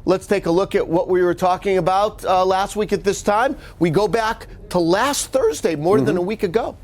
let's take a look at what we were talking about last week at this time. We go back to last Thursday, more than a week ago.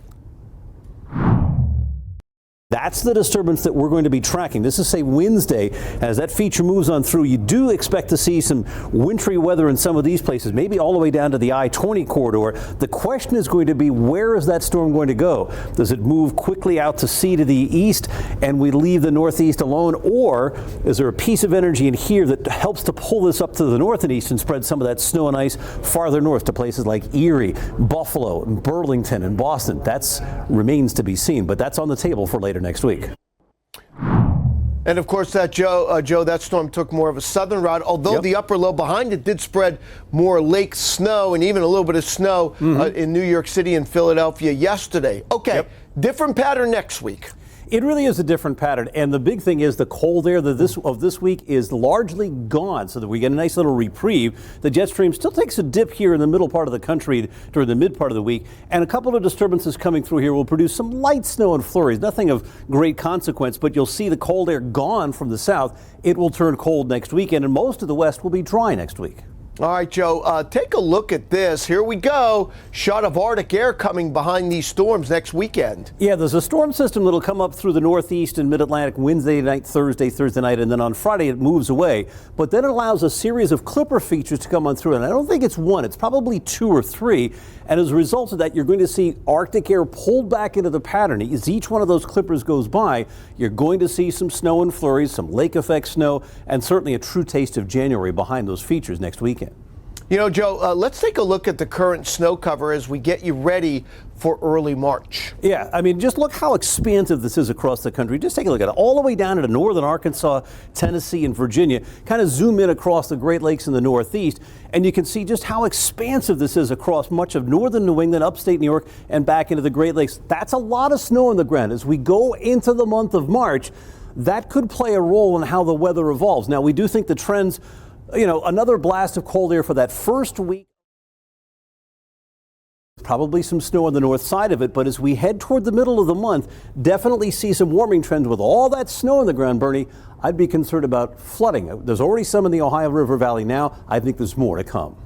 That's the disturbance that we're going to be tracking. This is, say, Wednesday. As that feature moves on through, you do expect to see some wintry weather in some of these places, maybe all the way down to the I-20 corridor. The question is going to be, where is that storm going to go? Does it move quickly out to sea to the east and we leave the northeast alone? Or is there a piece of energy in here that helps to pull this up to the north and east and spread some of that snow and ice farther north to places like Erie, Buffalo, and Burlington, and Boston? That remains to be seen, but that's on the table for later next week. And of course, that Joe, that storm took more of a southern route, although the upper low behind it did spread more lake snow and even a little bit of snow in New York City and Philadelphia yesterday. Okay, different pattern next week. It really is a different pattern, and the big thing is the cold air of this week is largely gone, so that we get a nice little reprieve. The jet stream still takes a dip here in the middle part of the country during the mid part of the week, and a couple of disturbances coming through here will produce some light snow and flurries, nothing of great consequence, but you'll see the cold air gone from the south. It will turn cold next weekend, and most of the west will be dry next week. All right, Joe, take a look at this. Here we go. Shot of Arctic air coming behind these storms next weekend. Yeah, there's a storm system that'll come up through the northeast and mid-Atlantic Wednesday night, Thursday night, and then on Friday it moves away. But then it allows a series of clipper features to come on through, and I don't think it's one. It's probably two or three. And as a result of that, you're going to see Arctic air pulled back into the pattern. As each one of those clippers goes by, you're going to see some snow and flurries, some lake effect snow, and certainly a true taste of January behind those features next weekend. You know, Joe, let's take a look at the current snow cover as we get you ready for early March. Yeah, I mean, just look how expansive this is across the country. Just take a look at it. All the way down into northern Arkansas, Tennessee, and Virginia. Kind of zoom in across the Great Lakes in the northeast, and you can see just how expansive this is across much of northern New England, upstate New York, and back into the Great Lakes. That's a lot of snow on the ground. As we go into the month of March, that could play a role in how the weather evolves. Now, we do think the trends, you know, another blast of cold air for that first week. Probably some snow on the north side of it, but as we head toward the middle of the month, definitely see some warming trends with all that snow on the ground, Bernie. I'd be concerned about flooding. There's already some in the Ohio River Valley now. I think there's more to come.